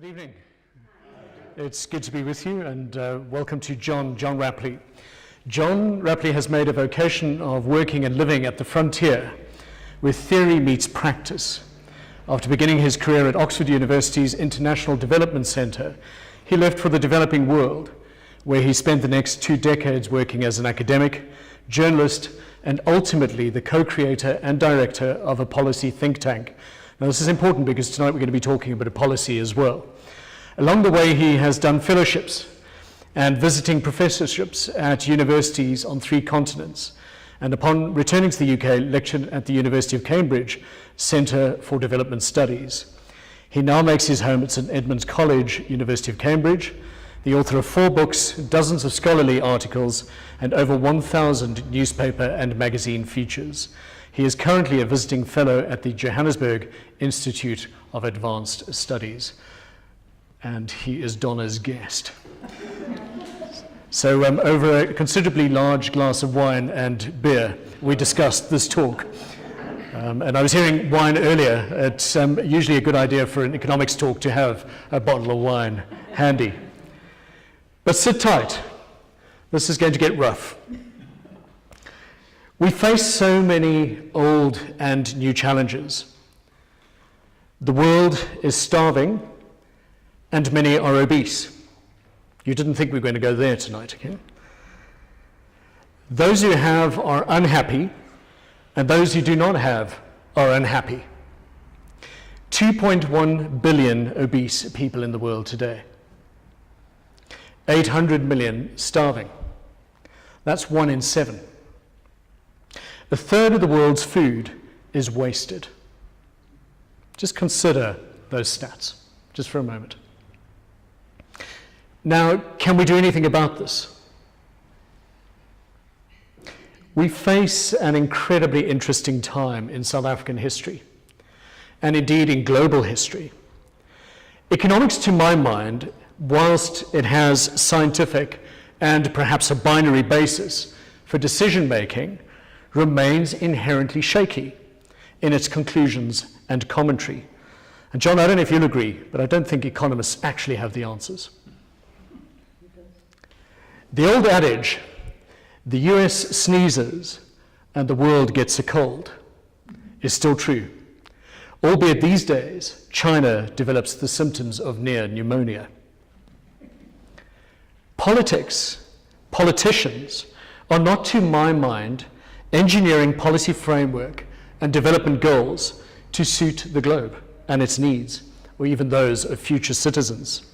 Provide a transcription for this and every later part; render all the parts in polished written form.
Good evening. It's good to be with you, and welcome to John Rapley. John Rapley has made a vocation of working and living at the frontier with theory meets practice. After beginning his career at Oxford University's International Development Centre, he left for the developing world, where he spent the next 2 decades working as an academic, journalist, and ultimately the co-creator and director of a policy think tank. Now, this is important because tonight we're going to be talking about policy as well. Along the way, he has done fellowships and visiting professorships at universities on 3 continents. And upon returning to the UK, lectured at the University of Cambridge Centre for Development Studies. He now makes his home at St Edmund's College, University of Cambridge, the author of 4 books, dozens of scholarly articles, and over 1,000 newspaper and magazine features. He is currently a visiting fellow at the Johannesburg Institute of Advanced Studies, and he is Donna's guest. So over a considerably large glass of wine and beer, we discussed this talk. And I was hearing wine earlier. It's usually a good idea for an economics talk to have a bottle of wine handy. But sit tight. This is going to get rough. We face so many old and new challenges. The world is starving, and many are obese. You didn't think we were going to go there tonight, okay? Those who have are unhappy, and those who do not have are unhappy. 2.1 billion obese people in the world today. 800 million starving. That's 1 in 7. A third of the world's food is wasted. Just consider those stats, just for a moment. Now, can we do anything about this? We face an incredibly interesting time in South African history, and indeed in global history. Economics, to my mind, whilst it has scientific and perhaps a binary basis for decision-making, remains inherently shaky in its conclusions and commentary. And John, I don't know if you'll agree, but I don't think economists actually have the answers. The old adage, the US sneezes and the world gets a cold, is still true. Albeit these days, China develops the symptoms of near pneumonia. Politicians are not, to my mind, engineering policy framework and development goals to suit the globe and its needs, or even those of future citizens.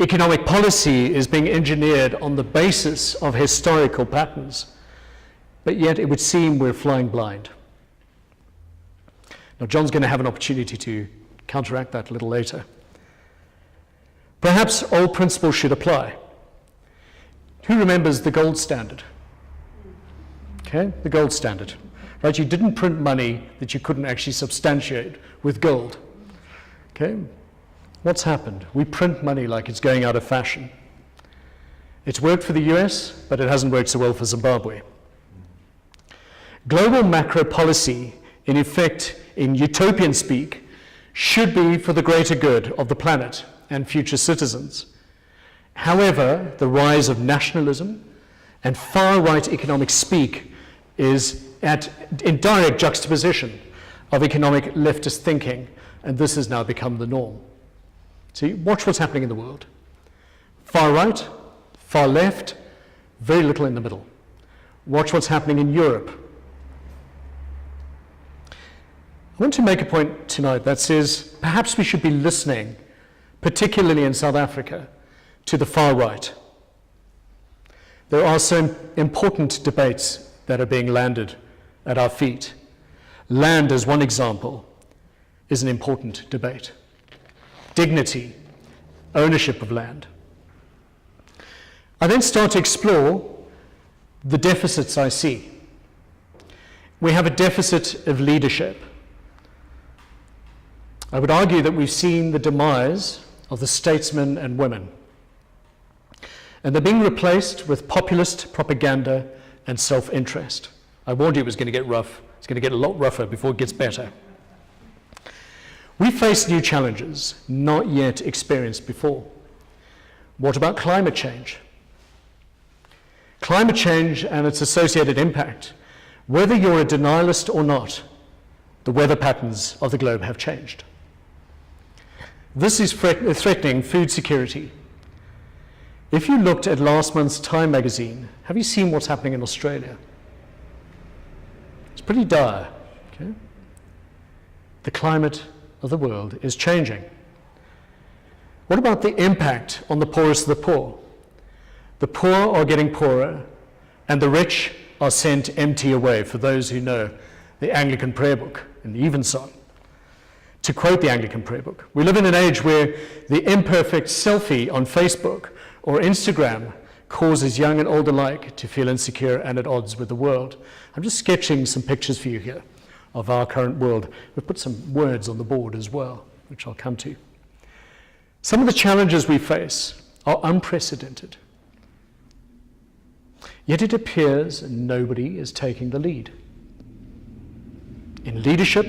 Economic policy is being engineered on the basis of historical patterns, but yet it would seem we're flying blind. Now, John's going to have an opportunity to counteract that a little later. Perhaps old principles should apply. Who remembers the gold standard? Okay, the gold standard. Right, you didn't print money that you couldn't actually substantiate with gold. Okay, what's happened? We print money like it's going out of fashion. It's worked for the US, but it hasn't worked so well for Zimbabwe. Global macro policy, in effect, in utopian speak, should be for the greater good of the planet and future citizens. However, the rise of nationalism and far-right economic speak is in direct juxtaposition of economic leftist thinking, and this has now become the norm. See, watch what's happening in the world. Far right, far left, very little in the middle. Watch what's happening in Europe. I want to make a point tonight that says perhaps we should be listening, particularly in South Africa, to the far right. There are some important debates that are being landed at our feet. Land, as one example, is an important debate. Dignity, ownership of land. I then start to explore the deficits I see. We have a deficit of leadership. I would argue that we've seen the demise of the statesmen and women, and they're being replaced with populist propaganda and self-interest. I warned you it was going to get rough. It's going to get a lot rougher before it gets better. We face new challenges not yet experienced before. What about climate change? Climate change and its associated impact. Whether you're a denialist or not, the weather patterns of the globe have changed. This is threatening food security. If you looked at last month's Time magazine, have you seen what's happening in Australia? It's pretty dire. Okay? The climate of the world is changing. What about the impact on the poorest of the poor? The poor are getting poorer, and the rich are sent empty away, for those who know the Anglican prayer book in the Evensong. To quote the Anglican prayer book, we live in an age where the imperfect selfie on Facebook or Instagram causes young and old alike to feel insecure and at odds with the world. I'm just sketching some pictures for you here of our current world. We've put some words on the board as well, which I'll come to. Some of the challenges we face are unprecedented. Yet it appears nobody is taking the lead. In leadership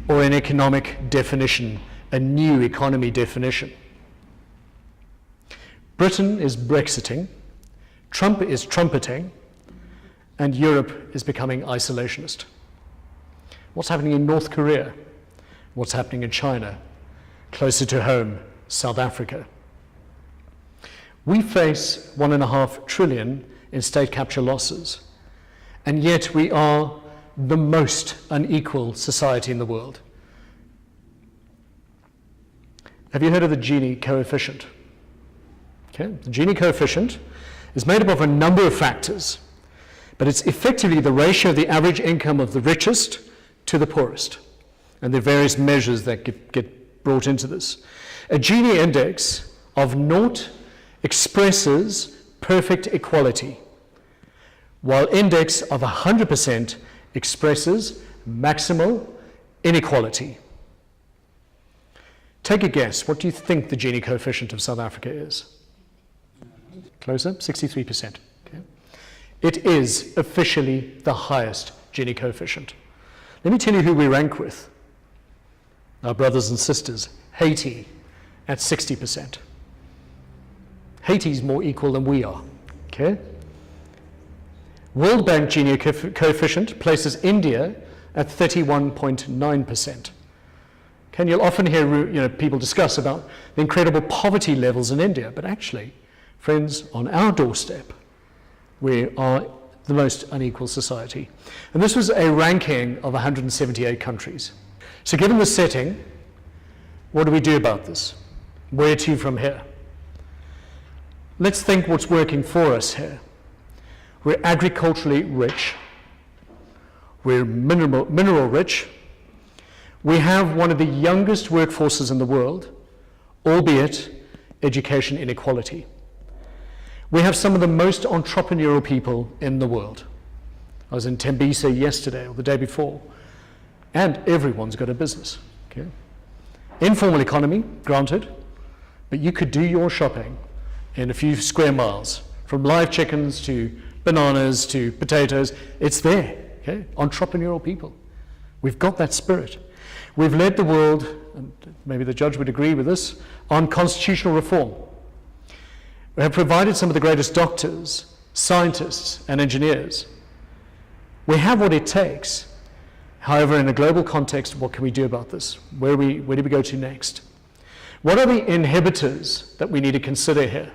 or in economic definition, a new economy definition. Britain is Brexiting, Trump is trumpeting, and Europe is becoming isolationist. What's happening in North Korea? What's happening in China? Closer to home, South Africa. We face $1.5 trillion in state capture losses, and yet we are the most unequal society in the world. Have you heard of the Gini coefficient? Okay. The Gini coefficient is made up of a number of factors, but it's effectively the ratio of the average income of the richest to the poorest, and there are various measures that get brought into this. A Gini index of 0 expresses perfect equality, while index of 100% expresses maximal inequality. Take a guess. What do you think the Gini coefficient of South Africa is? Closer? 63%. Okay. It is officially the highest Gini coefficient. Let me tell you who we rank with. Our brothers and sisters. Haiti at 60%. Haiti's more equal than we are. Okay? World Bank Gini coefficient places India at 31.9%. Okay, and you'll often hear people discuss about the incredible poverty levels in India, but actually, friends, on our doorstep, we are the most unequal society. And this was a ranking of 178 countries. So given the setting, what do we do about this? Where to from here? Let's think what's working for us here. We're agriculturally rich. We're mineral rich. We have one of the youngest workforces in the world, albeit education inequality. We have some of the most entrepreneurial people in the world. I was in Tembisa yesterday or the day before, and everyone's got a business. Okay? Informal economy, granted, but you could do your shopping in a few square miles, from live chickens to bananas to potatoes. It's there. Okay? Entrepreneurial people. We've got that spirit. We've led the world, and maybe the judge would agree with this, on constitutional reform. We have provided some of the greatest doctors, scientists, and engineers. We have what it takes. However, in a global context, what can we do about this? Where do we go to next? What are the inhibitors that we need to consider here?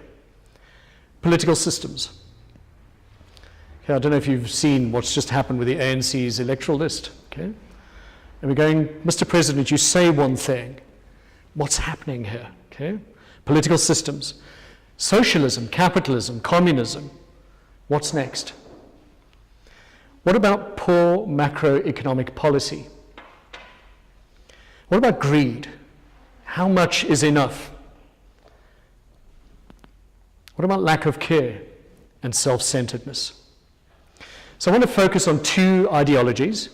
Political systems. Okay, I don't know if you've seen what's just happened with the ANC's electoral list. Okay? And we're going, Mr. President, you say one thing. What's happening here? Okay? Political systems. Socialism, capitalism, communism. What's next? What about poor macroeconomic policy? What about greed? How much is enough? What about lack of care and self-centeredness? So I want to focus on two ideologies,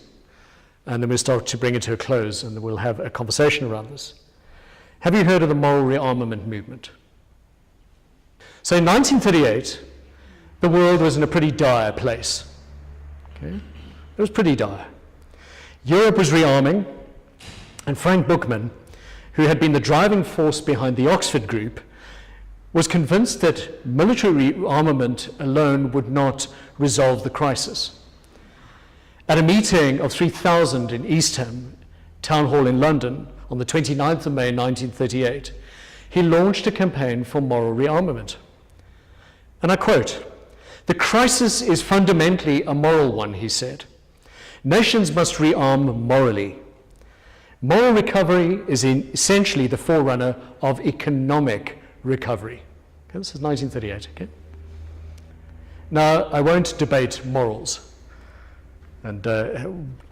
and then we'll start to bring it to a close, and then we'll have a conversation around this. Have you heard of the moral rearmament movement? So in 1938, the world was in a pretty dire place. Okay? It was pretty dire. Europe was rearming, And Frank Bookman, who had been the driving force behind the Oxford Group, was convinced that military rearmament alone would not resolve the crisis. At a meeting of 3,000 in Eastham Town Hall in London on the 29th of May 1938, he launched a campaign for moral rearmament. And I quote, "The crisis is fundamentally a moral one," he said. "Nations must rearm morally. Moral recovery is essentially the forerunner of economic recovery." Okay, this is 1938. Okay? Now, I won't debate morals. And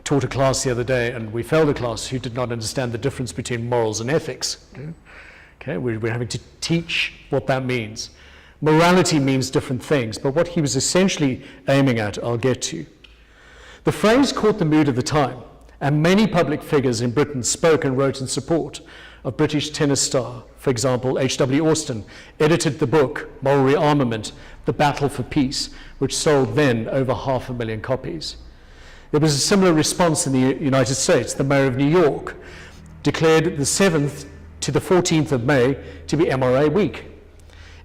taught a class the other day, and we failed a class who did not understand the difference between morals and ethics. Okay? We're having to teach what that means. Morality means different things, but what he was essentially aiming at, I'll get to. The phrase caught the mood of the time, and many public figures in Britain spoke and wrote in support of British tennis star. For example, H.W. Austin edited the book, Moral Rearmament, The Battle for Peace, which sold then over 500,000 copies. There was a similar response in the United States. The mayor of New York declared the 7th to the 14th of May to be MRA week,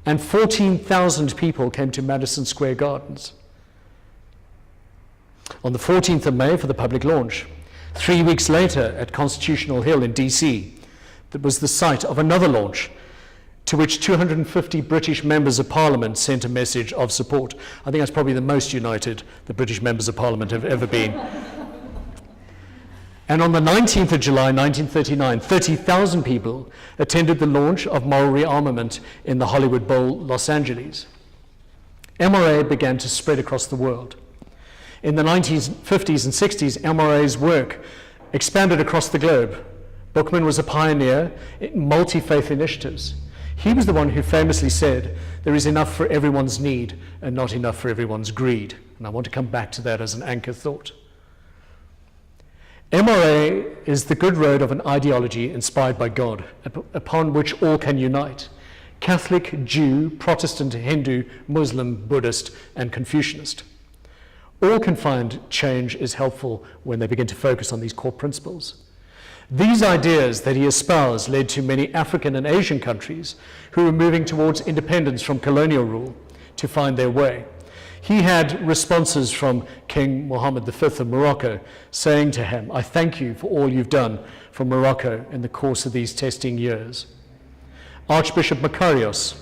and 14,000 people came to Madison Square Gardens on the 14th of May for the public launch. 3 weeks later at Constitutional Hill in DC, that was the site of another launch to which 250 British members of Parliament sent a message of support. I think that's probably the most united the British members of Parliament have ever been. And on the 19th of July 1939, 30,000 people attended the launch of Moral Rearmament in the Hollywood Bowl, Los Angeles. MRA began to spread across the world. In the 1950s and 60s, MRA's work expanded across the globe. Bookman was a pioneer in multi-faith initiatives. He was the one who famously said, "There is enough for everyone's need and not enough for everyone's greed." And I want to come back to that as an anchor thought. MRA is the good road of an ideology inspired by God, upon which all can unite. Catholic, Jew, Protestant, Hindu, Muslim, Buddhist, and Confucianist. All can find change is helpful when they begin to focus on these core principles. These ideas that he espoused led to many African and Asian countries who were moving towards independence from colonial rule to find their way. He had responses from King Mohammed V of Morocco saying to him, "I thank you for all you've done for Morocco in the course of these testing years." Archbishop Makarios,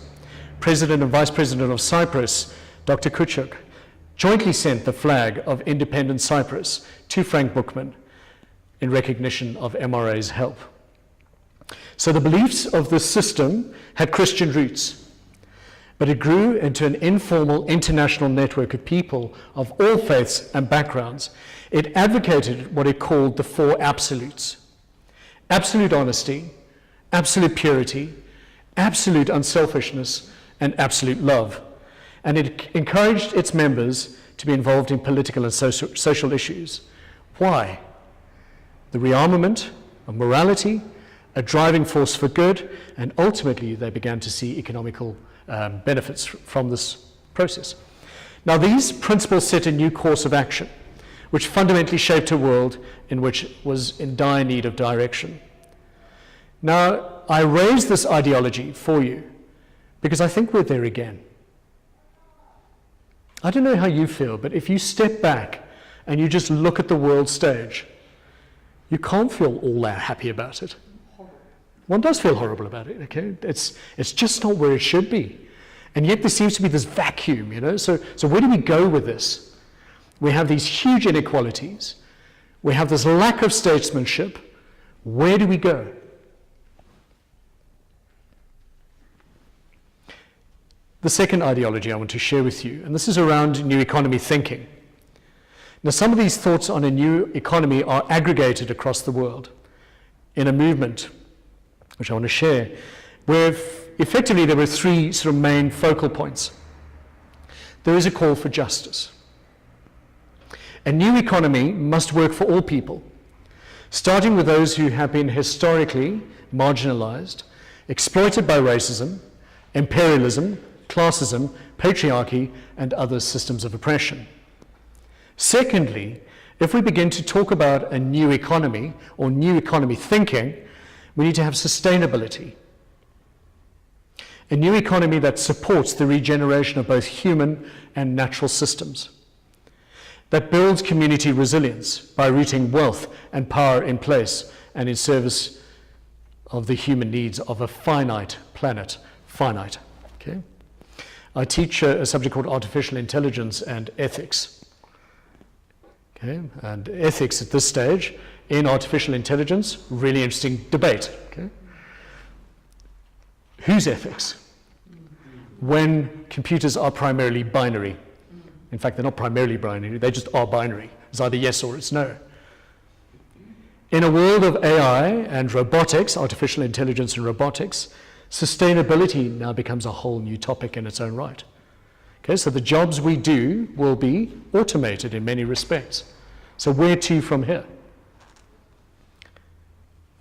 President and Vice President of Cyprus, Dr. Kuchuk, jointly sent the flag of independent Cyprus to Frank Bookman in recognition of MRA's help. So the beliefs of this system had Christian roots, but it grew into an informal international network of people of all faiths and backgrounds. It advocated what it called the four absolutes: absolute honesty, absolute purity, absolute unselfishness, and absolute love. And it encouraged its members to be involved in political and social issues. Why? The rearmament of morality, a driving force for good, and ultimately they began to see economical benefits from this process. Now, these principles set a new course of action, which fundamentally shaped a world in which it was in dire need of direction. Now, I raise this ideology for you because I think we're there again. I don't know how you feel, but if you step back and you just look at the world stage, you can't feel all that happy about it. One does feel horrible about it, okay? It's just not where it should be. And yet there seems to be this vacuum, you know? So where do we go with this? We have these huge inequalities. We have this lack of statesmanship. Where do we go? The second ideology I want to share with you, and this is around new economy thinking. Now, some of these thoughts on a new economy are aggregated across the world in a movement, which I want to share, where effectively there were three sort of main focal points. There is a call for justice. A new economy must work for all people, starting with those who have been historically marginalized, exploited by racism, imperialism, classism, patriarchy, and other systems of oppression. Secondly, If we begin to talk about a new economy or new economy thinking, we need to have sustainability. A new economy that supports the regeneration of both human and natural systems, that builds community resilience by rooting wealth and power in place and in service of the human needs of a finite planet. Finite. Okay? I teach a subject called artificial intelligence and ethics. Okay? And ethics at this stage in artificial intelligence, really interesting debate. Okay? Whose ethics? When computers are primarily binary. In fact, they're not primarily binary, they just are binary. It's either yes or it's no. In a world of AI and robotics, artificial intelligence and robotics, sustainability now becomes a whole new topic in its own right. Okay, so the jobs we do will be automated in many respects. So where to from here?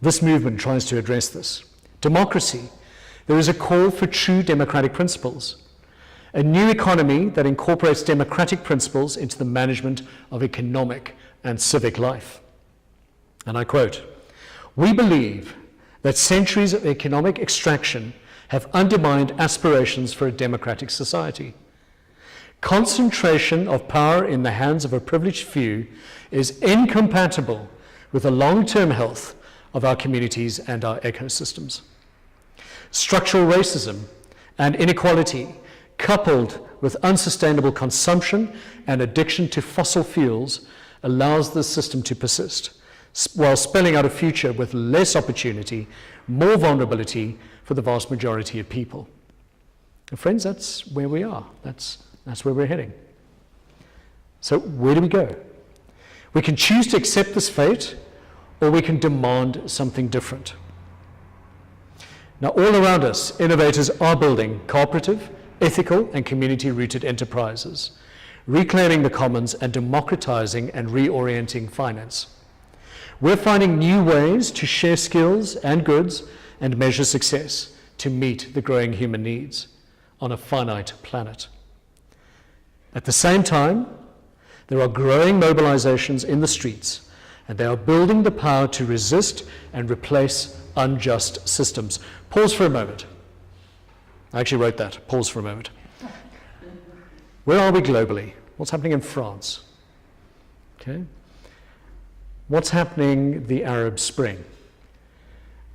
This movement tries to address this. Democracy. There is a call for true democratic principles. A new economy that incorporates democratic principles into the management of economic and civic life. And I quote, "We believe that centuries of economic extraction have undermined aspirations for a democratic society. Concentration of power in the hands of a privileged few is incompatible with the long-term health of our communities and our ecosystems. Structural racism and inequality, coupled with unsustainable consumption and addiction to fossil fuels, allows this system to persist, while spelling out a future with less opportunity, more vulnerability for the vast majority of people." And friends, that's where we are. That's where we're heading. So where do we go? We can choose to accept this fate, or we can demand something different. Now, all around us, innovators are building cooperative, ethical, and community-rooted enterprises, reclaiming the commons and democratizing and reorienting finance. We're finding new ways to share skills and goods and measure success to meet the growing human needs on a finite planet. At the same time, there are growing mobilizations in the streets, and they are building the power to resist and replace unjust systems. Pause for a moment. I actually wrote that. Pause for a moment. Where are we globally? What's happening in France? Okay. What's happening the Arab Spring?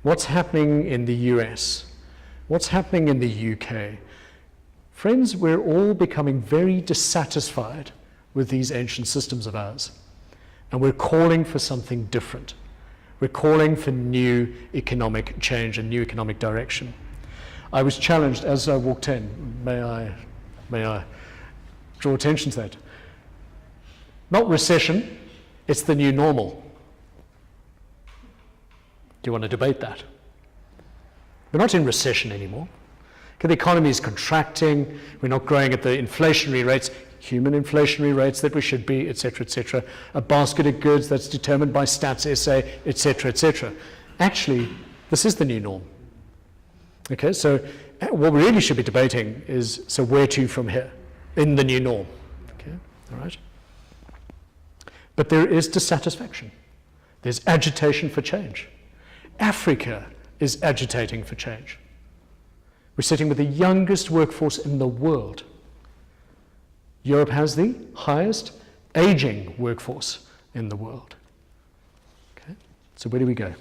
What's happening in the US? What's happening in the UK? Friends, we're all becoming very dissatisfied with these ancient systems of ours. And we're calling for something different. We're calling for new economic change and new economic direction. I was challenged as I walked in. May I draw attention to that? Not recession, it's the new normal. Do you want to debate that? We're not in recession anymore. Okay, the economy is contracting. We're not growing at the inflationary rates, human inflationary rates that we should be, etc., etc. A basket of goods that's determined by Stats SA, etc., etc. Actually, this is the new norm. Okay, so what we really should be debating is, so where to from here in the new norm? Okay, all right. But there is dissatisfaction. There's agitation for change. Africa is agitating for change. We're sitting with the youngest workforce in the world. Europe has the highest aging workforce in the world. Okay, so where do we go?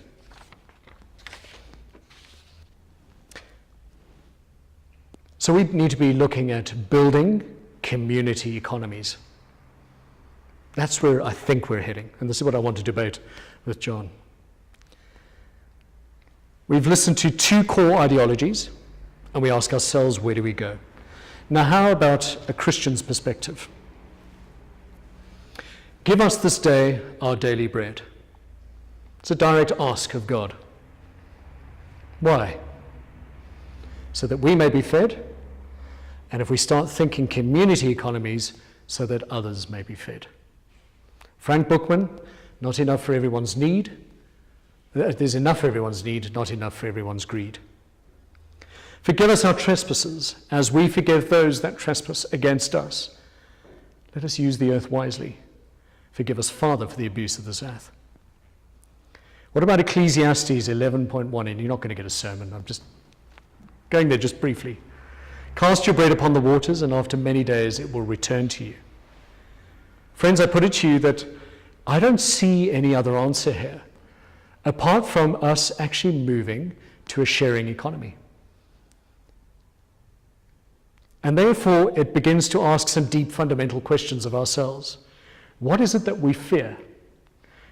So we need to be looking at building community economies. That's where I think we're heading, and this is what I want to debate with John. We've listened to two core ideologies, and we ask ourselves, where do we go? Now, how about a Christian's perspective? Give us this day our daily bread. It's a direct ask of God. Why? So that we may be fed, and if we start thinking community economies, so that others may be fed. Frank Bookman, not enough for everyone's need. There's enough for everyone's need, not enough for everyone's greed. Forgive us our trespasses, as we forgive those that trespass against us. Let us use the earth wisely. Forgive us, Father, for the abuse of this earth. What about Ecclesiastes 11.1? And you're not going to get a sermon. I'm just going there just briefly. Cast your bread upon the waters, and after many days it will return to you. Friends, I put it to you that I don't see any other answer here, apart from us actually moving to a sharing economy. And therefore, it begins to ask some deep fundamental questions of ourselves. What is it that we fear?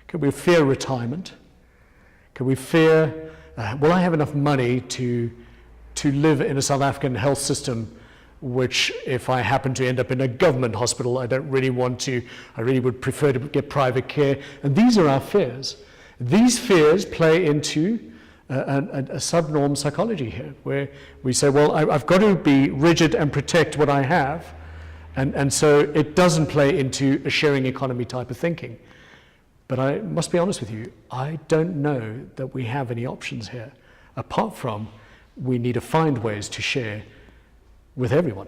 Can we fear retirement? Can we fear, will I have enough money to live in a South African health system, which if I happen to end up in a government hospital, I don't really want to, I really would prefer to get private care. And these are our fears. These fears play into a subnorm psychology here, where we say, well, I've got to be rigid and protect what I have. And so it doesn't play into a sharing economy type of thinking. But I must be honest with you, I don't know that we have any options here, apart from we need to find ways to share with everyone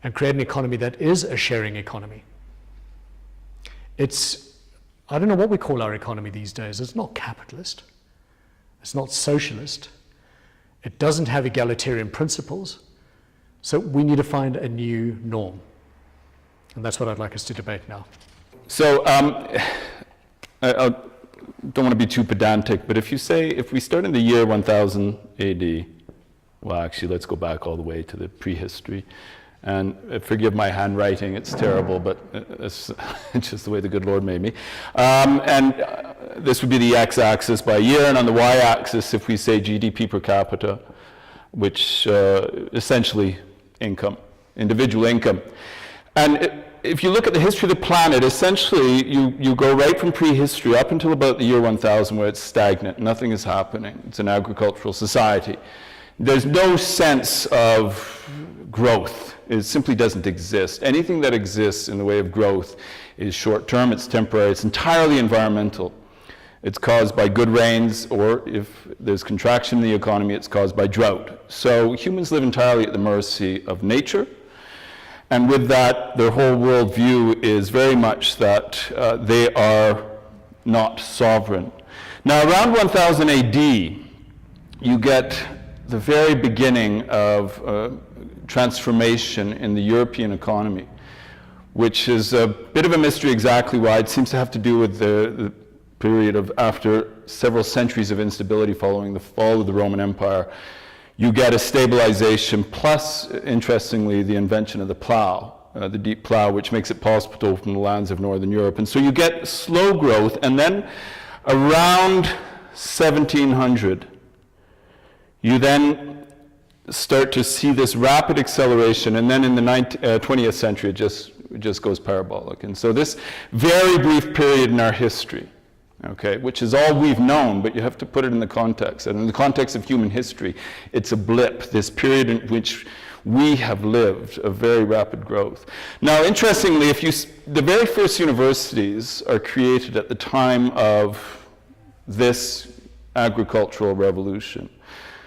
and create an economy that is a sharing economy. I don't know what we call our economy these days. It's not capitalist. It's not socialist. It doesn't have egalitarian principles. So we need to find a new norm. And that's what I'd like us to debate now. So I don't want to be too pedantic, but if we start in the year 1000 AD, well, actually, let's go back all the way to the prehistory. And forgive my handwriting, it's terrible, but it's just the way the good Lord made me. This would be the x-axis by year, and on the y-axis, if we say GDP per capita, which essentially income, individual income. And if you look at the history of the planet, essentially you go right from prehistory up until about the year 1000, where it's stagnant, nothing is happening. It's an agricultural society. There's no sense of growth. It simply doesn't exist. Anything that exists in the way of growth is short-term, it's temporary, it's entirely environmental. It's caused by good rains, or if there's contraction in the economy, it's caused by drought. So humans live entirely at the mercy of nature. And with that, their whole worldview is very much that they are not sovereign. Now, around 1000 AD, you get the very beginning of transformation in the European economy, which is a bit of a mystery exactly why. It seems to have to do with the period of after several centuries of instability following the fall of the Roman Empire. You get a stabilization, plus, interestingly, the invention of the plow, the deep plow, which makes it possible to open the lands of Northern Europe. And so you get slow growth, and then around 1700, you then start to see this rapid acceleration, and then in the 20th century, it just goes parabolic. And so this very brief period in our history, okay, which is all we've known, but you have to put it in the context. And in the context of human history, it's a blip, this period in which we have lived a very rapid growth. Now, interestingly, the very first universities are created at the time of this agricultural revolution.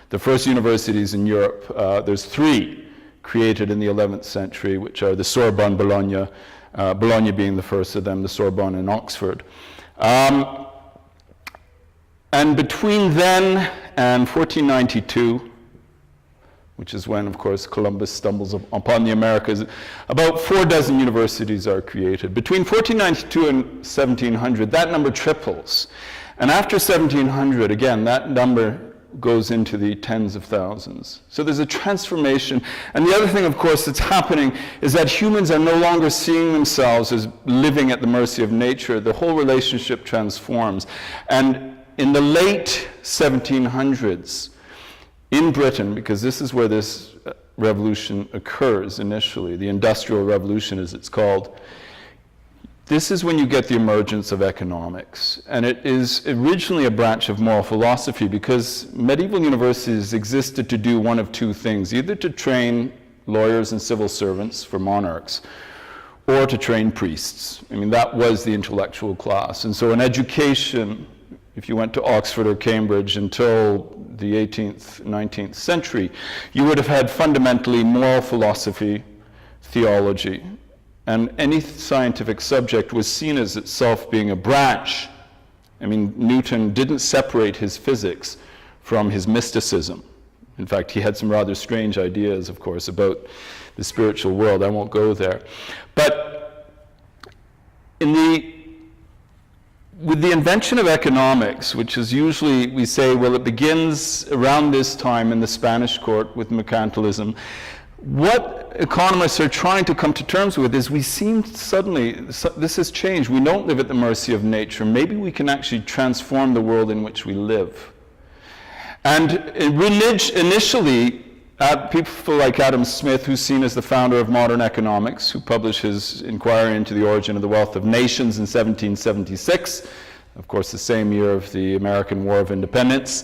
The first universities in Europe, there's 3 created in the 11th century, which are the Sorbonne, Bologna, Bologna being the first of them, the Sorbonne and Oxford. And between then and 1492, which is when, of course, Columbus stumbles upon the Americas, about 4 dozen universities are created. Between 1492 and 1700, that number triples. And after 1700, again, that number goes into the tens of thousands. So there's a transformation. And the other thing, of course, that's happening is that humans are no longer seeing themselves as living at the mercy of nature. The whole relationship transforms. And in the late 1700s, in Britain, because this is where this revolution occurs initially, the Industrial Revolution as it's called, this is when you get the emergence of economics. And it is originally a branch of moral philosophy, because medieval universities existed to do one of 2 things, either to train lawyers and civil servants for monarchs, or to train priests. I mean, that was the intellectual class. And so in education, if you went to Oxford or Cambridge until the 18th, 19th century, you would have had fundamentally moral philosophy, theology, And any scientific subject was seen as itself being a branch. I mean, Newton didn't separate his physics from his mysticism. In fact, he had some rather strange ideas, of course, about the spiritual world. I won't go there. But with the invention of economics, which is usually, we say, well, it begins around this time in the Spanish court with mercantilism, what economists are trying to come to terms with is we seem suddenly, this has changed. We don't live at the mercy of nature. Maybe we can actually transform the world in which we live. And initially, people like Adam Smith, who's seen as the founder of modern economics, who published his Inquiry into the Origin of the Wealth of Nations in 1776, of course the same year of the American War of Independence,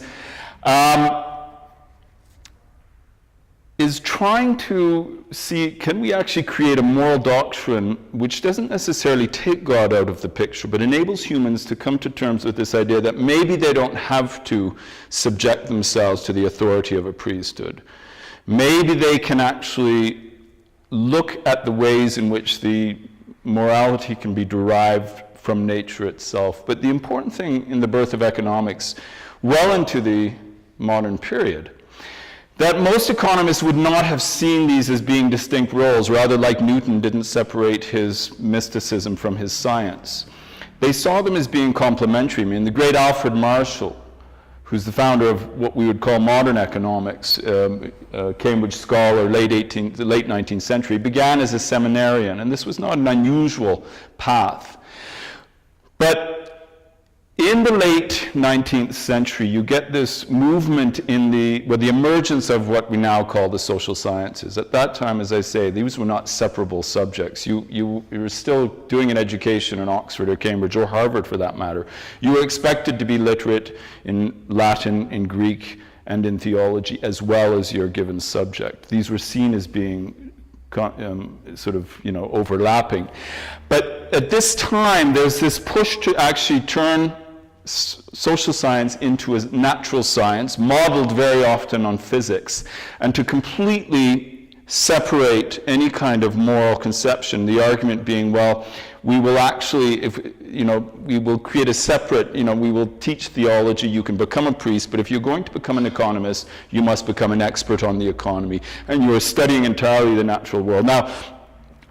is trying to see, can we actually create a moral doctrine which doesn't necessarily take God out of the picture, but enables humans to come to terms with this idea that maybe they don't have to subject themselves to the authority of a priesthood. Maybe they can actually look at the ways in which the morality can be derived from nature itself. But the important thing in the birth of economics, well into the modern period, that most economists would not have seen these as being distinct roles, rather like Newton didn't separate his mysticism from his science. They saw them as being complementary. I mean, the great Alfred Marshall, who's the founder of what we would call modern economics, Cambridge scholar, late 19th century, began as a seminarian, and this was not an unusual path. But in the late 19th century, you get this movement in the emergence of what we now call the social sciences. At that time, as I say, these were not separable subjects. You were still doing an education in Oxford or Cambridge or Harvard for that matter. You were expected to be literate in Latin, in Greek, and in theology, as well as your given subject. These were seen as being overlapping. But at this time, there's this push to actually turn social science into a natural science, modeled very often on physics, and to completely separate any kind of moral conception. The argument being, well, we will actually, we will create a separate, we will teach theology, you can become a priest, but if you're going to become an economist, you must become an expert on the economy, and you are studying entirely the natural world. Now,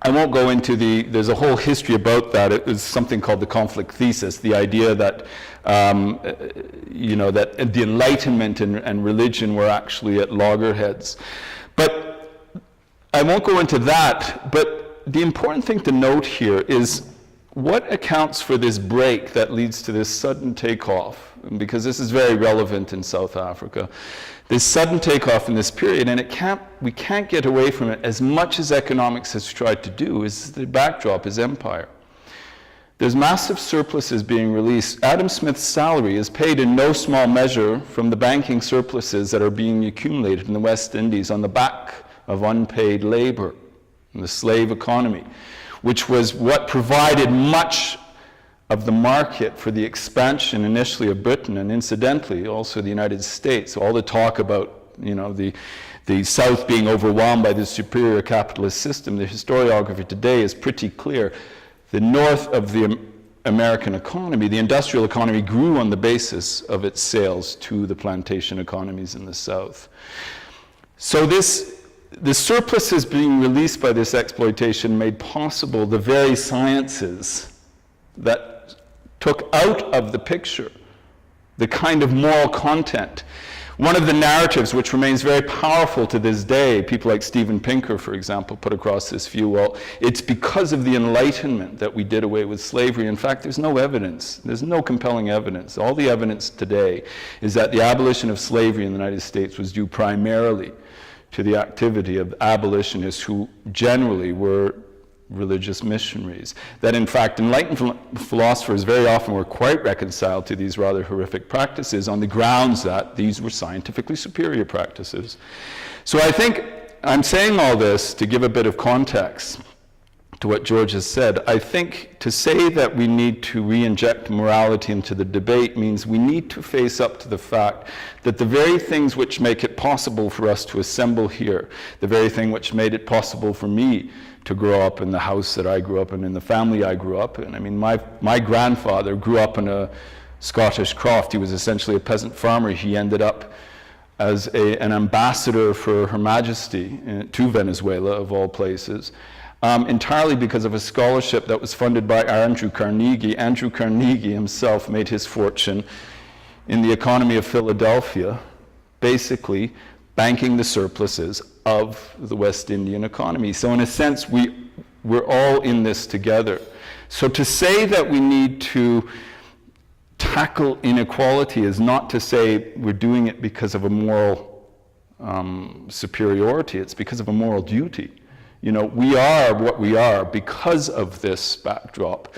I won't go into there's a whole history about that. It was something called the Conflict Thesis, the idea that, that the Enlightenment and religion were actually at loggerheads. But I won't go into that, but the important thing to note here is what accounts for this break that leads to this sudden takeoff, because this is very relevant in South Africa. This sudden takeoff in this period, and we can't get away from it as much as economics has tried to do, is the backdrop is empire. There's massive surpluses being released. Adam Smith's salary is paid in no small measure from the banking surpluses that are being accumulated in the West Indies on the back of unpaid labor in the slave economy, which was what provided much of the market for the expansion initially of Britain and incidentally also the United States. All the talk about the South being overwhelmed by the superior capitalist system, the historiography today is pretty clear. The north of the American economy, the industrial economy, grew on the basis of its sales to the plantation economies in the South. So the surpluses being released by this exploitation made possible the very sciences that took out of the picture the kind of moral content. One of the narratives which remains very powerful to this day, people like Steven Pinker, for example, put across this view, well, it's because of the Enlightenment that we did away with slavery. In fact, there's no evidence. There's no compelling evidence. All the evidence today is that the abolition of slavery in the United States was due primarily to the activity of abolitionists who generally were religious missionaries. That in fact enlightened philosophers very often were quite reconciled to these rather horrific practices on the grounds that these were scientifically superior practices. So I think I'm saying all this to give a bit of context to what George has said. I think to say that we need to re-inject morality into the debate means we need to face up to the fact that the very things which make it possible for us to assemble here, the very thing which made it possible for me to grow up in the house that I grew up in the family I grew up in. I mean, my grandfather grew up in a Scottish croft. He was essentially a peasant farmer. He ended up as an ambassador for Her Majesty to Venezuela, of all places. Entirely because of a scholarship that was funded by Andrew Carnegie. Andrew Carnegie himself made his fortune in the economy of Philadelphia, basically banking the surpluses of the West Indian economy. So in a sense, we're all in this together. So to say that we need to tackle inequality is not to say we're doing it because of a moral superiority, it's because of a moral duty. You know, we are what we are because of this backdrop,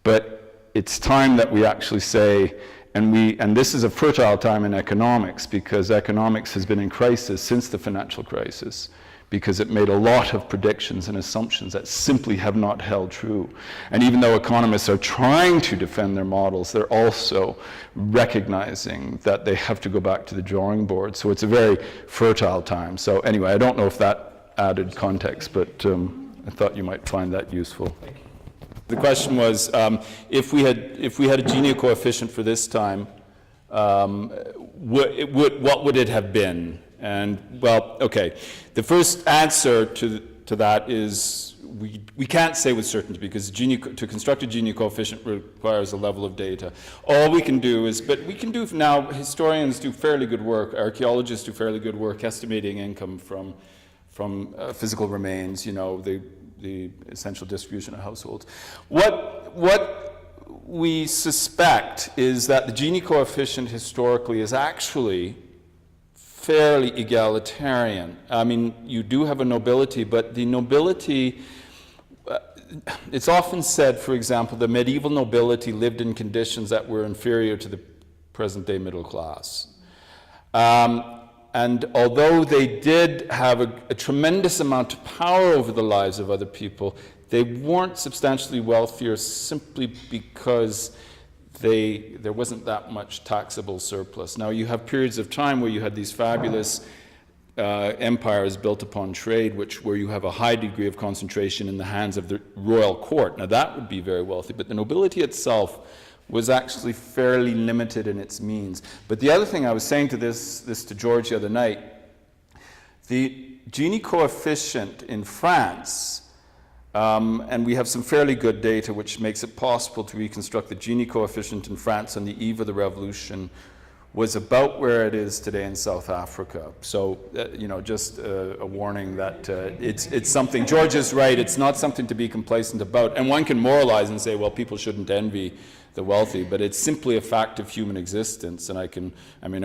but it's time that we actually say, and this is a fertile time in economics, because economics has been in crisis since the financial crisis, because it made a lot of predictions and assumptions that simply have not held true. And even though economists are trying to defend their models, they're also recognizing that they have to go back to the drawing board. So it's a very fertile time. So anyway, I don't know if that added context, but I thought you might find that useful. The question was, if we had a Gini coefficient for this time, what would it have been? And well, okay, the first answer to that is we can't say with certainty, because to construct a Gini coefficient requires a level of data. All we can do is, but we can do now, historians do fairly good work, archaeologists do fairly good work estimating income from physical remains, you know, the essential distribution of households. What we suspect is that the Gini coefficient historically is actually fairly egalitarian. I mean, you do have a nobility, but the nobility, it's often said, for example, the medieval nobility lived in conditions that were inferior to the present-day middle class. And although they did have a tremendous amount of power over the lives of other people, they weren't substantially wealthier simply because there wasn't that much taxable surplus. Now, you have periods of time where you had these fabulous empires built upon trade, where you have a high degree of concentration in the hands of the royal court. Now, that would be very wealthy, but the nobility itself was actually fairly limited in its means. But the other thing I was saying to this to George the other night, the Gini coefficient in France, and we have some fairly good data which makes it possible to reconstruct the Gini coefficient in France on the eve of the revolution, was about where it is today in South Africa. So, you know, just a warning that it's something, George is right, it's not something to be complacent about. And one can moralize and say, well, people shouldn't envy the wealthy, but it's simply a fact of human existence. And I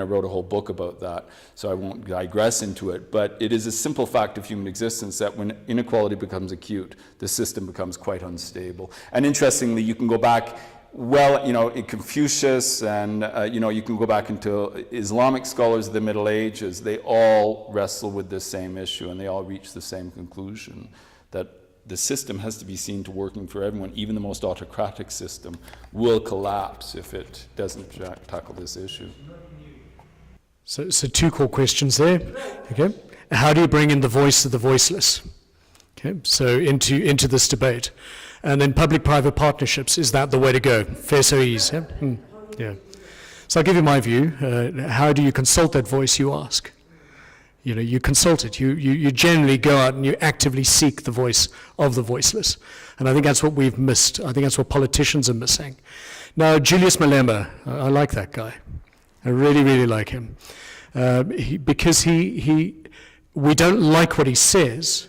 wrote a whole book about that, so I won't digress into it, but it is a simple fact of human existence that when inequality becomes acute, the system becomes quite unstable. And interestingly, you can go back, well, you know, in Confucius and, you know, you can go back into Islamic scholars of the Middle Ages, they all wrestle with this same issue and they all reach the same conclusion, that the system has to be seen to working for everyone. Even the most autocratic system will collapse if it doesn't tackle this issue. So two core questions there. Okay, how do you bring in the voice of the voiceless? Okay, so into this debate, and then public-private partnerships. Is that the way to go? Fair so ease. Yeah. Yeah. So I'll give you my view. How do you consult that voice? You ask. You know, you consult it. You generally go out and you actively seek the voice of the voiceless. And I think that's what we've missed. I think that's what politicians are missing. Now, Julius Malema, I like that guy. I really, really like him. Because we don't like what he says,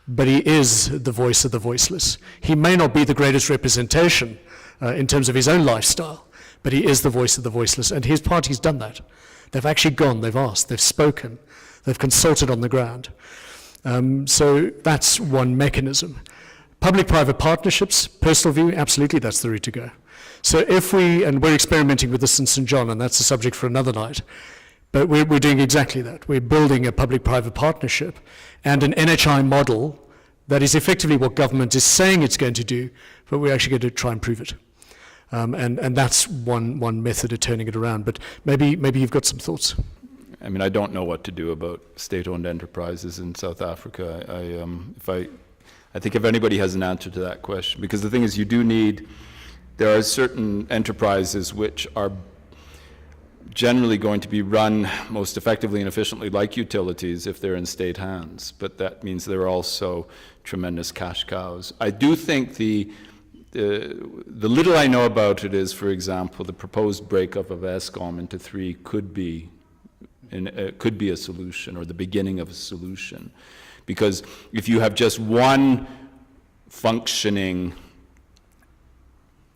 but he is the voice of the voiceless. He may not be the greatest representation in terms of his own lifestyle, but he is the voice of the voiceless. And his party's done that. They've actually gone, they've asked, they've spoken. They've consulted on the ground. So that's one mechanism. Public-private partnerships, personal view, absolutely that's the route to go. So and we're experimenting with this in St. John, and that's a subject for another night, but we're doing exactly that. We're building a public-private partnership and an NHI model That is effectively what government is saying it's going to do, but we're actually going to try and prove it. And that's one method of turning it around. But maybe you've got some thoughts. I mean, I don't know what to do about state-owned enterprises in South Africa. I think if anybody has an answer to that question, because the thing is, there are certain enterprises which are generally going to be run most effectively and efficiently like utilities if they're in state hands, but that means they're also tremendous cash cows. I do think the little I know about it is, for example, the proposed breakup of Eskom into three could be a solution, or the beginning of a solution. Because if you have just one functioning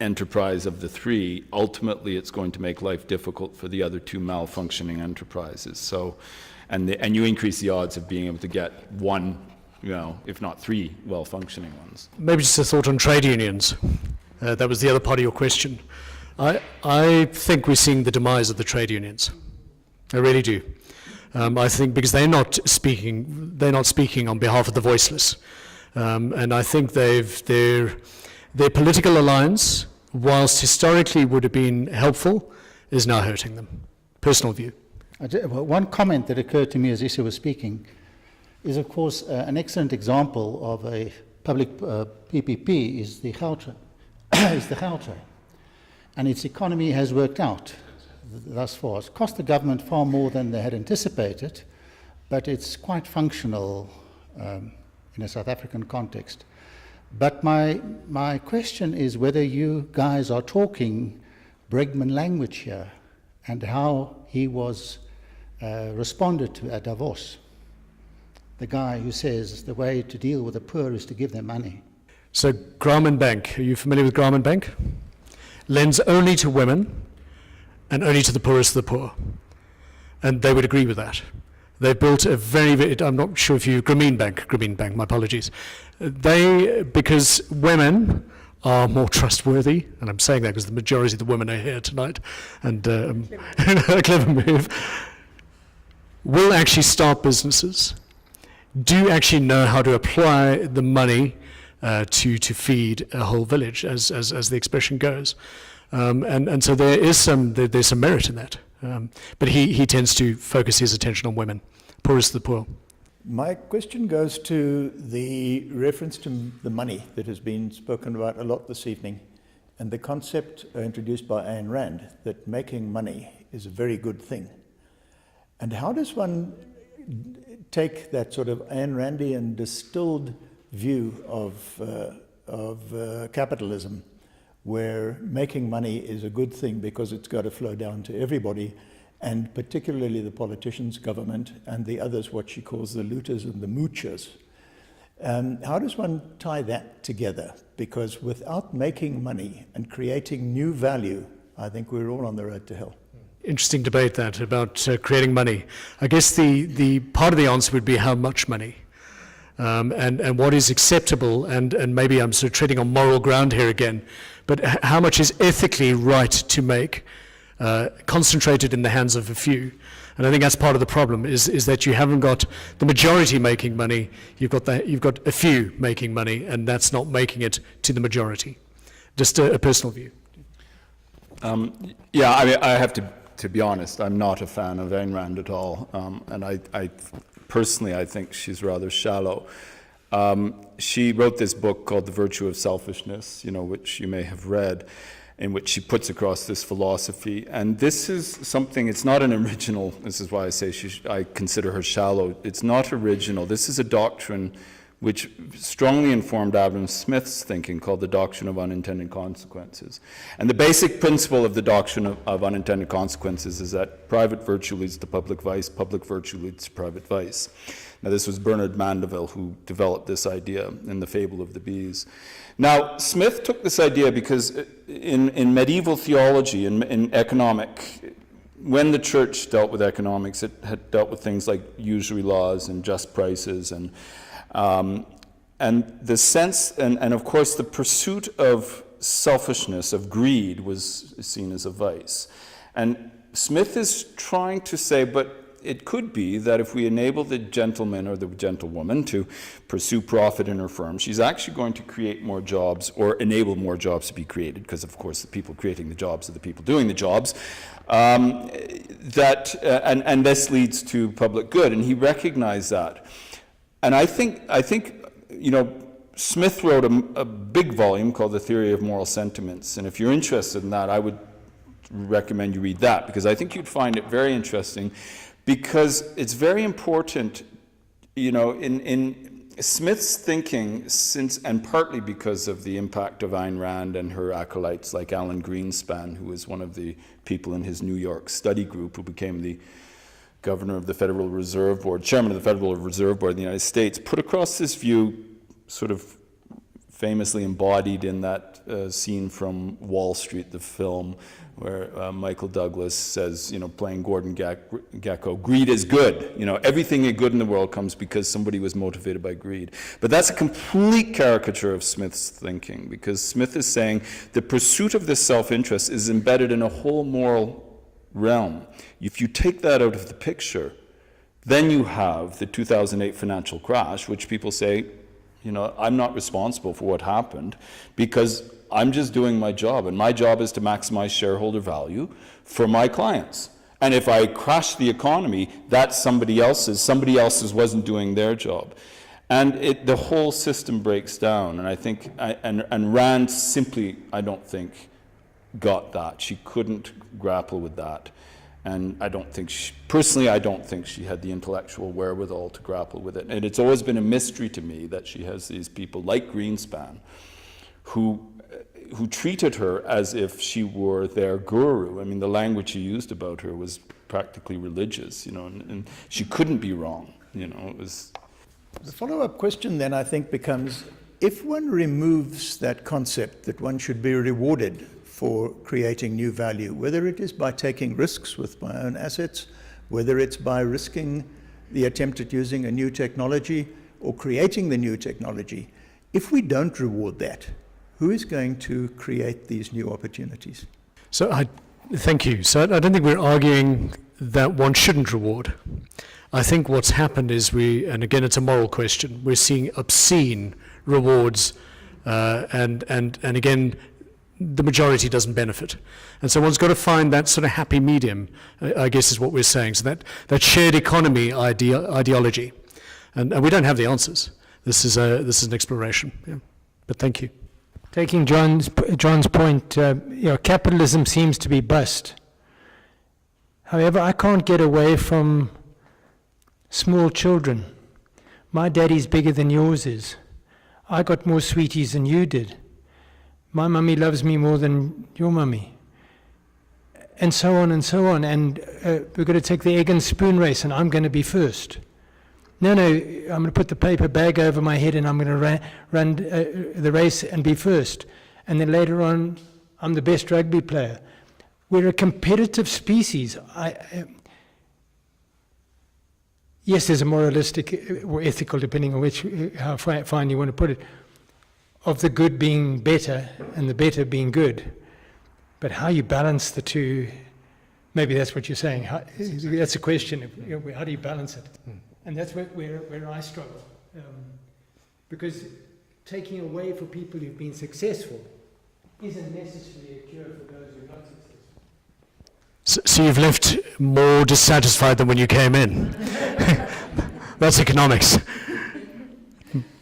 enterprise of the three, ultimately it's going to make life difficult for the other two malfunctioning enterprises. So, and you increase the odds of being able to get one, if not three well-functioning ones. Maybe just a thought on trade unions. That was the other part of your question. I think we're seeing the demise of the trade unions. I really do. I think because they're not speaking on behalf of the voiceless. And I think their political alliance, whilst historically would have been helpful, is now hurting them. Personal view. One comment that occurred to me as Issa was speaking is, of course, an excellent example of a public PPP is the Gauteng. And its economy has worked out thus far. It's cost the government far more than they had anticipated, but it's quite functional in a South African context. But my question is whether you guys are talking Bregman language here, and how he was responded to at Davos. The guy who says the way to deal with the poor is to give them money. So Grameen Bank, are you familiar with Grameen Bank? Lends only to women and only to the poorest of the poor. And they would agree with that. They built a I'm not sure if Grameen Bank, my apologies. Because women are more trustworthy, and I'm saying that because the majority of the women are here tonight, and a clever move, will actually start businesses, do actually know how to apply the money to feed a whole village, as the expression goes. And so there's some merit in that. But he tends to focus his attention on women, poorest of the poor. My question goes to the reference to the money that has been spoken about a lot this evening, and the concept introduced by Ayn Rand that making money is a very good thing. And how does one take that sort of Ayn Randian distilled view of capitalism, where making money is a good thing because it's got to flow down to everybody, and particularly the politicians, government, and the others, what she calls the looters and the moochers. How does one tie that together? Because without making money and creating new value, I think we're all on the road to hell. Interesting debate that about creating money. I guess the part of the answer would be how much money. And what is acceptable, and maybe I'm sort of treading on moral ground here again, but how much is ethically right to make, concentrated in the hands of a few. And I think that's part of the problem, is that you haven't got the majority making money, you've got a few making money, and that's not making it to the majority. Just a personal view. Yeah, I mean, I have to be honest, I'm not a fan of Ayn Rand at all, and I personally, I think she's rather shallow. She wrote this book called The Virtue of Selfishness, which you may have read, in which she puts across this philosophy. And this is something, it's not an original, this is why I say I consider her shallow. It's not original. This is a doctrine which strongly informed Adam Smith's thinking, called the Doctrine of Unintended Consequences. And the basic principle of the Doctrine of Unintended Consequences is that private virtue leads to public vice, public virtue leads to private vice. Now, this was Bernard Mandeville who developed this idea in the Fable of the Bees. Now, Smith took this idea because in medieval theology, in economic, when the church dealt with economics, it had dealt with things like usury laws and just prices and the sense, and of course the pursuit of selfishness, of greed, was seen as a vice. And Smith is trying to say, but it could be that if we enable the gentleman or the gentlewoman to pursue profit in her firm, she's actually going to create more jobs or enable more jobs to be created, because of course the people creating the jobs are the people doing the jobs. And this leads to public good, and he recognized that. And I think Smith wrote a big volume called The Theory of Moral Sentiments, and if you're interested in that, I would recommend you read that, because I think you'd find it very interesting, because it's very important, in Smith's thinking, and partly because of the impact of Ayn Rand and her acolytes like Alan Greenspan, who was one of the people in his New York study group who became the governor of the Federal Reserve Board, chairman of the Federal Reserve Board of the United States, put across this view, sort of famously embodied in that scene from Wall Street, the film, where Michael Douglas says, playing Gordon Gekko, greed is good. Everything good in the world comes because somebody was motivated by greed. But that's a complete caricature of Smith's thinking, because Smith is saying the pursuit of this self-interest is embedded in a whole moral realm. If you take that out of the picture, then you have the 2008 financial crash, which people say, I'm not responsible for what happened because I'm just doing my job, and my job is to maximize shareholder value for my clients. And if I crash the economy, that's somebody else's. Somebody else's wasn't doing their job. And the whole system breaks down. And I think, and Rand simply, I don't think, got that. She couldn't grapple with that. And I don't think I don't think she had the intellectual wherewithal to grapple with it. And it's always been a mystery to me that she has these people like Greenspan who treated her as if she were their guru. I mean, the language he used about her was practically religious, and she couldn't be wrong, it was... The follow-up question then, I think, becomes, if one removes that concept that one should be rewarded for creating new value, whether it is by taking risks with my own assets, whether it's by risking the attempt at using a new technology or creating the new technology, if we don't reward that, who is going to create these new opportunities? Thank you. So I don't think we're arguing that one shouldn't reward. I think what's happened is and again it's a moral question, we're seeing obscene rewards, and again, the majority doesn't benefit. And so one's got to find that sort of happy medium, I guess is what we're saying. So that shared economy ideology. And we don't have the answers. This is an exploration. Yeah. But thank you. Taking John's point, capitalism seems to be bust. However, I can't get away from small children. My daddy's bigger than yours is. I got more sweeties than you did. My mummy loves me more than your mummy. And so on and so on. And we're going to take the egg and spoon race, and I'm going to be first. No, I'm going to put the paper bag over my head and I'm going to run the race and be first. And then later on, I'm the best rugby player. We're a competitive species. Yes, there's a moralistic or ethical, depending on how fine you want to put it, of the good being better and the better being good. But how you balance the two, maybe that's what you're saying. That's a question. How do you balance it? And that's where I struggle. Because taking away for people who've been successful isn't necessarily a cure for those who are not successful. So you've left more dissatisfied than when you came in. That's economics.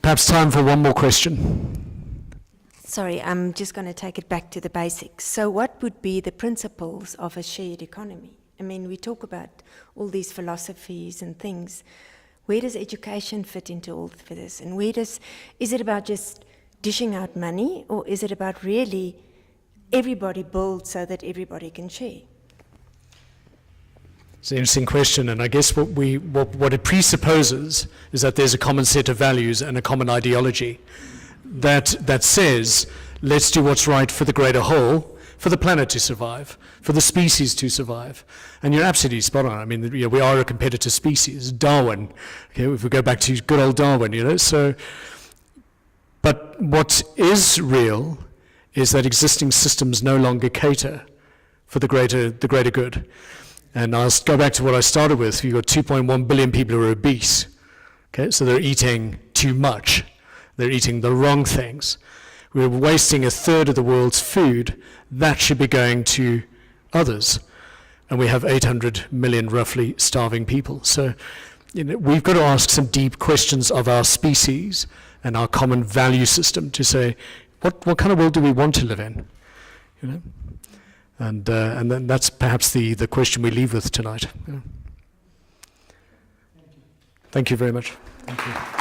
Perhaps time for one more question. Sorry, I'm just going to take it back to the basics. So what would be the principles of a shared economy? I mean, we talk about all these philosophies and things. Where does education fit into all of this? And is it about just dishing out money, or is it about really everybody build so that everybody can share? It's an interesting question, and I guess what it presupposes is that there's a common set of values and a common ideology that says, let's do what's right for the greater whole, for the planet to survive, for the species to survive. And you're absolutely spot on. I mean, we are a competitive species. Darwin, if we go back to good old Darwin, so. But what is real is that existing systems no longer cater for the greater good. And I'll go back to what I started with. You've got 2.1 billion people who are obese. Okay, so they're eating too much. They're eating the wrong things. We're wasting a third of the world's food. That should be going to others. And we have 800 million roughly starving people. So we've got to ask some deep questions of our species and our common value system to say, what kind of world do we want to live in? And then that's perhaps the question we leave with tonight. Thank you very much. Thank you.